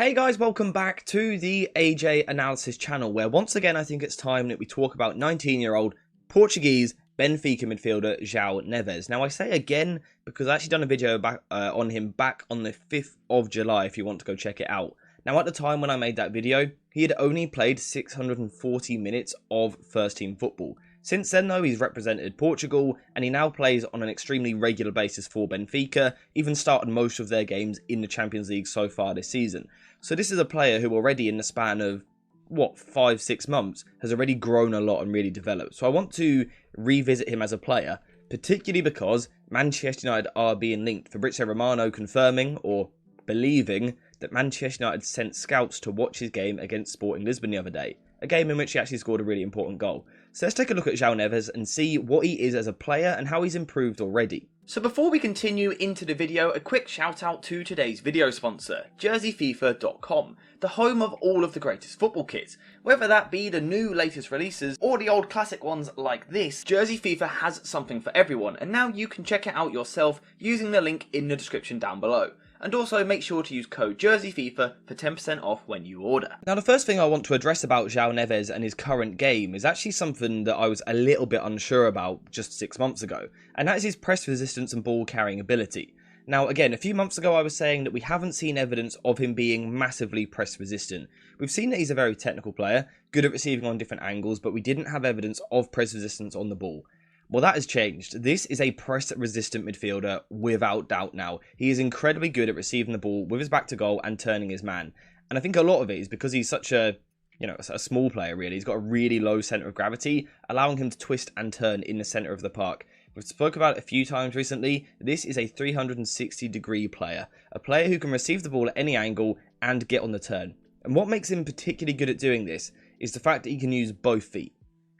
Hey guys, welcome back to the AJ Analysis channel, where once again I think it's time that we talk about 19-year-old Portuguese Benfica midfielder João Neves. Now I say again because I actually done a video on him back on the 5th of July if you want to go check it out. Now at the time when I made that video, he had only played 640 minutes of first team football. Since then though, he's represented Portugal and he now plays on an extremely regular basis for Benfica, even started most of their games in the Champions League so far this season. So this is a player who already in the span of, 5-6 months, has already grown a lot and really developed. So I want to revisit him as a player, particularly because Manchester United are being linked. Fabrizio Romano confirming, or believing, that Manchester United sent scouts to watch his game against Sporting Lisbon the other day. A game in which he actually scored a really important goal. So let's take a look at João Neves and see what he is as a player and how he's improved already. So before we continue into the video, a quick shout out to today's video sponsor, JerseyFifa.com, the home of all of the greatest football kits. Whether that be the new latest releases or the old classic ones like this, Jersey FIFA has something for everyone, and now you can check it out yourself using the link in the description down below. And also make sure to use code JerseyFifa for 10% off when you order. Now the first thing I want to address about João Neves and his current game is actually something that I was a little bit unsure about just 6 months ago, and that is his press resistance and ball carrying ability. Now again, a few months ago I was saying that we haven't seen evidence of him being massively press resistant. We've seen that he's a very technical player, good at receiving on different angles, but we didn't have evidence of press resistance on the ball. Well, that has changed. This is a press-resistant midfielder without doubt now. He is incredibly good at receiving the ball with his back to goal and turning his man. And I think a lot of it is because he's such a small player, really. He's got a really low centre of gravity, allowing him to twist and turn in the centre of the park. We've spoke about it a few times recently. This is a 360-degree player. A player who can receive the ball at any angle and get on the turn. And what makes him particularly good at doing this is the fact that he can use both feet.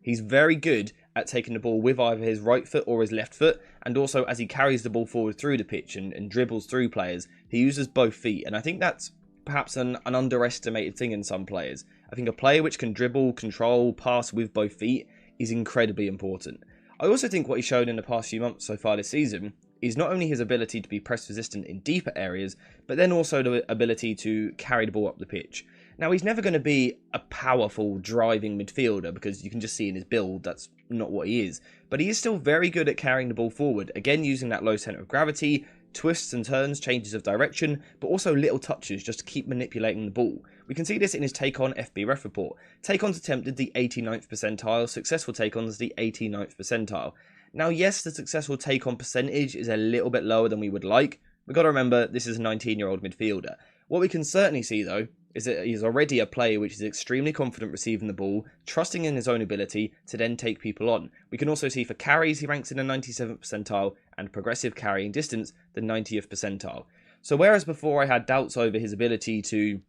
He's very good at taking the ball with either his right foot or his left foot, and also as he carries the ball forward through the pitch and dribbles through players, he uses both feet, and I think that's perhaps an underestimated thing in some players. I think a player which can dribble, control, pass with both feet is incredibly important. I also think what he's shown in the past few months so far this season is not only his ability to be press resistant in deeper areas, but then also the ability to carry the ball up the pitch. Now, he's never going to be a powerful driving midfielder because you can just see in his build that's not what he is. But he is still very good at carrying the ball forward, again using that low centre of gravity, twists and turns, changes of direction, but also little touches just to keep manipulating the ball. We can see this in his take-on FB ref report. Take-ons attempted the 89th percentile, successful take-ons the 89th percentile. Now, yes, the successful take-on percentage is a little bit lower than we would like. We've got to remember this is a 19-year-old midfielder. What we can certainly see, though, is that he's already a player which is extremely confident receiving the ball, trusting in his own ability to then take people on. We can also see for carries, he ranks in the 97th percentile, and progressive carrying distance, the 90th percentile. So whereas before I had doubts over his ability to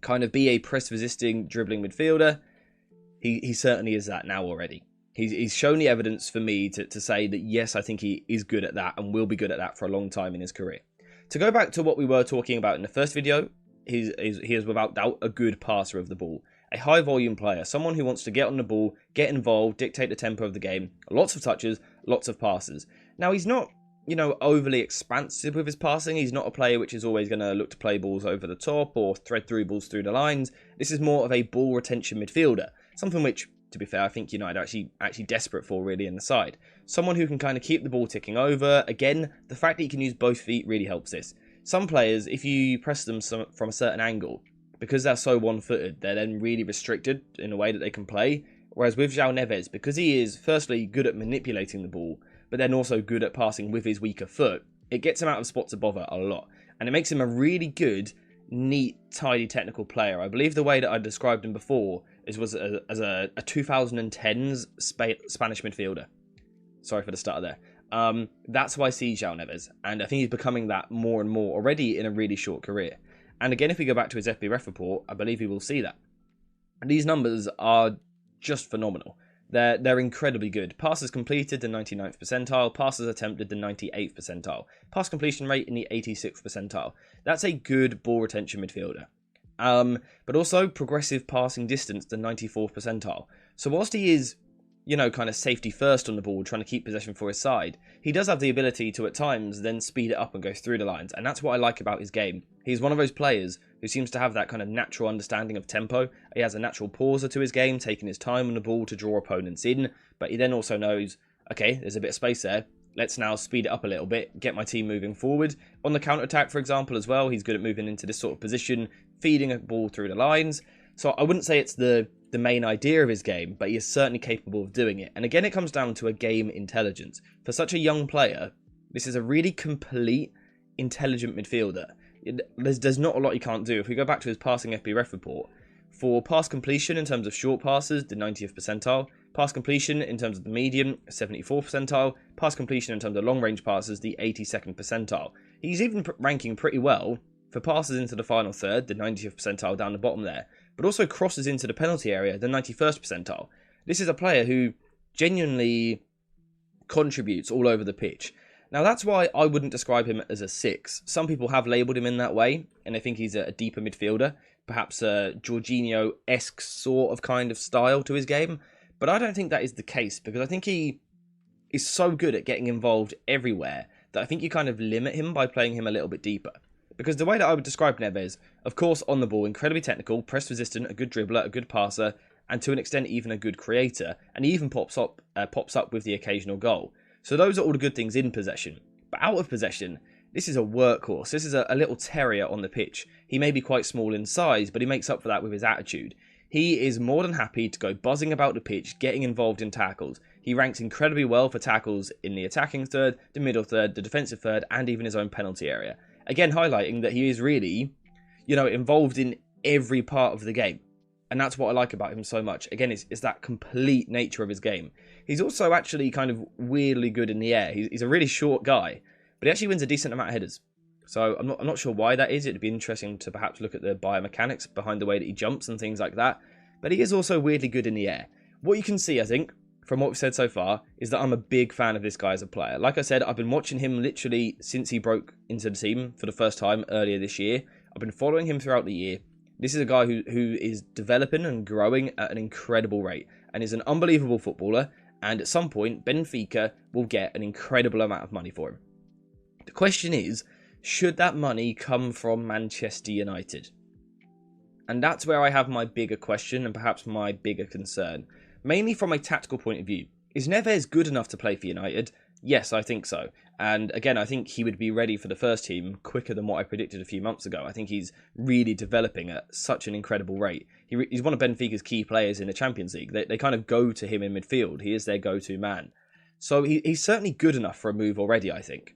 kind of be a press-resisting, dribbling midfielder, he certainly is that now already. He's shown the evidence for me to say that yes, I think he is good at that and will be good at that for a long time in his career. To go back to what we were talking about in the first video, he is without doubt a good passer of the ball. A high volume player, someone who wants to get on the ball, get involved, dictate the tempo of the game. Lots of touches, lots of passes. Now he's not, overly expansive with his passing. He's not a player which is always going to look to play balls over the top or thread through balls through the lines. This is more of a ball retention midfielder. Something which, to be fair, I think United are actually desperate for really in the side. Someone who can kind of keep the ball ticking over. Again, the fact that he can use both feet really helps this. Some players, if you press them from a certain angle, because they're so one-footed, they're then really restricted in a way that they can play. Whereas with João Neves, because he is firstly good at manipulating the ball, but then also good at passing with his weaker foot, it gets him out of spots to bother a lot. And it makes him a really good, neat, tidy technical player. I believe the way that I described him before was as a 2010s Spanish midfielder. Sorry for the stutter there. That's why I see João Neves, and I think he's becoming that more and more already in a really short career. And again, if we go back to his FB ref report, I believe he will see that. And these numbers are just phenomenal. They're incredibly good. Passes completed, the 99th percentile. Passes attempted, the 98th percentile. Pass completion rate in the 86th percentile. That's a good ball retention midfielder. But also progressive passing distance, the 94th percentile. So whilst he is, kind of safety first on the ball, trying to keep possession for his side. He does have the ability to, at times, then speed it up and go through the lines, and that's what I like about his game. He's one of those players who seems to have that kind of natural understanding of tempo. He has a natural pauser to his game, taking his time on the ball to draw opponents in, but he then also knows, okay, there's a bit of space there, let's now speed it up a little bit, get my team moving forward. On the counter-attack, for example, as well, he's good at moving into this sort of position, feeding a ball through the lines. So I wouldn't say it's the main idea of his game, but he is certainly capable of doing it. And again, it comes down to a game intelligence. For such a young player, this is a really complete, intelligent midfielder. There's not a lot he can't do. If we go back to his passing FBref report, for pass completion in terms of short passes, the 90th percentile. Pass completion in terms of the medium, 74th percentile. Pass completion in terms of long range passes, the 82nd percentile. He's even ranking pretty well for passes into the final third, the 90th percentile down the bottom there, but also crosses into the penalty area, the 91st percentile. This is a player who genuinely contributes all over the pitch. Now, that's why I wouldn't describe him as a 6. Some people have labelled him in that way, and they think he's a deeper midfielder, perhaps a Jorginho-esque sort of kind of style to his game, but I don't think that is the case, because I think he is so good at getting involved everywhere that I think you kind of limit him by playing him a little bit deeper. Because the way that I would describe Neves, of course, on the ball, incredibly technical, press resistant, a good dribbler, a good passer, and to an extent even a good creator, and he even pops up with the occasional goal. So those are all the good things in possession. But out of possession, this is a workhorse. This is a little terrier on the pitch. He may be quite small in size, but he makes up for that with his attitude. He is more than happy to go buzzing about the pitch, getting involved in tackles. He ranks incredibly well for tackles in the attacking third, the middle third, the defensive third, and even his own penalty area. Again, highlighting that he is really, involved in every part of the game. And that's what I like about him so much. Again, it's that complete nature of his game. He's also actually kind of weirdly good in the air. He's a really short guy, but he actually wins a decent amount of headers. So I'm not sure why that is. It'd be interesting to perhaps look at the biomechanics behind the way that he jumps and things like that. But he is also weirdly good in the air. What you can see, I think, from what we've said so far, is that I'm a big fan of this guy as a player. Like I said, I've been watching him literally since he broke into the team for the first time earlier this year. I've been following him throughout the year. This is a guy who is developing and growing at an incredible rate and is an unbelievable footballer. And at some point, Benfica will get an incredible amount of money for him. The question is, should that money come from Manchester United? And that's where I have my bigger question and perhaps my bigger concern. Mainly from a tactical point of view. Is Neves good enough to play for United? Yes, I think so. And again, I think he would be ready for the first team quicker than what I predicted a few months ago. I think he's really developing at such an incredible rate. He's one of Benfica's key players in the Champions League. They kind of go to him in midfield. He is their go-to man. So he's certainly good enough for a move already, I think.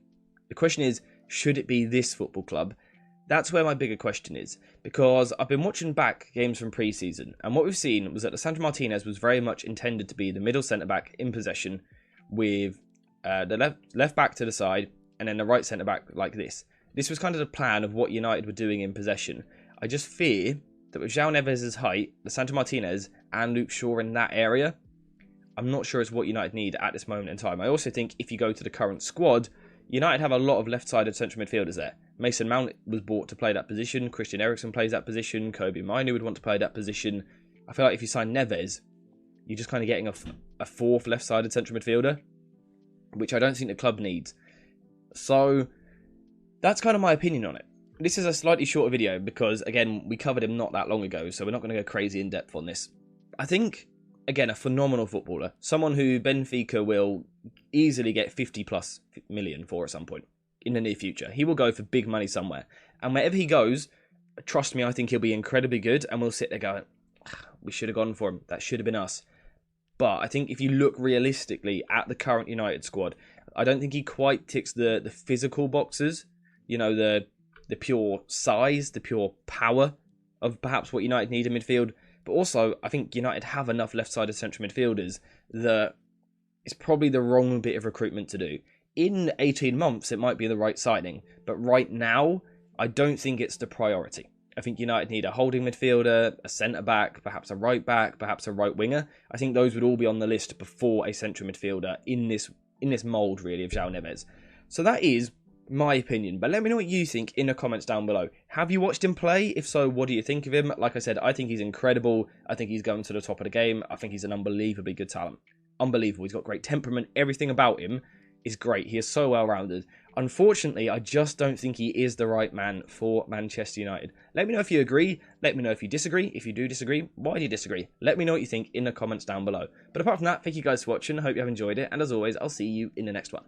The question is, should it be this football club? That's where my bigger question is, because I've been watching back games from pre-season, and what we've seen was that Lisandro Martinez was very much intended to be the middle centre-back in possession, with the left back to the side, and then the right centre-back like this. This was kind of the plan of what United were doing in possession. I just fear that with João Neves' height, Lisandro Martinez, and Luke Shaw in that area, I'm not sure it's what United need at this moment in time. I also think if you go to the current squad, United have a lot of left-sided central midfielders there. Mason Mount was bought to play that position. Christian Eriksen plays that position. Kobe Minu would want to play that position. I feel like if you sign Neves, you're just kind of getting a fourth left-sided central midfielder, which I don't think the club needs. So that's kind of my opinion on it. This is a slightly shorter video because, again, we covered him not that long ago, so we're not going to go crazy in depth on this. I think, again, a phenomenal footballer. Someone who Benfica will easily get 50 plus million for at some point in the near future. He will go for big money somewhere. And wherever he goes, trust me, I think he'll be incredibly good. And we'll sit there going, we should have gone for him. That should have been us. But I think if you look realistically at the current United squad, I don't think he quite ticks the physical boxes. The pure size, the pure power of perhaps what United need in midfield. But also, I think United have enough left-sided central midfielders that it's probably the wrong bit of recruitment to do. In 18 months, it might be the right signing. But right now, I don't think it's the priority. I think United need a holding midfielder, a centre-back, perhaps a right-back, perhaps a right-winger. I think those would all be on the list before a central midfielder in this mould, really, of João Neves. So that is my opinion. But let me know what you think in the comments down below. Have you watched him play? If so, what do you think of him? Like I said, I think he's incredible. I think he's going to the top of the game. I think he's an unbelievably good talent. unbelievable. He's got great temperament. Everything about him is great. He is so well-rounded. Unfortunately, I just don't think he is the right man for Manchester United. Let me know if you agree. Let me know if you disagree. If you do disagree, why do you disagree? Let me know what you think in the comments down below. But apart from that, thank you guys for watching. I hope you have enjoyed it. And as always, I'll see you in the next one.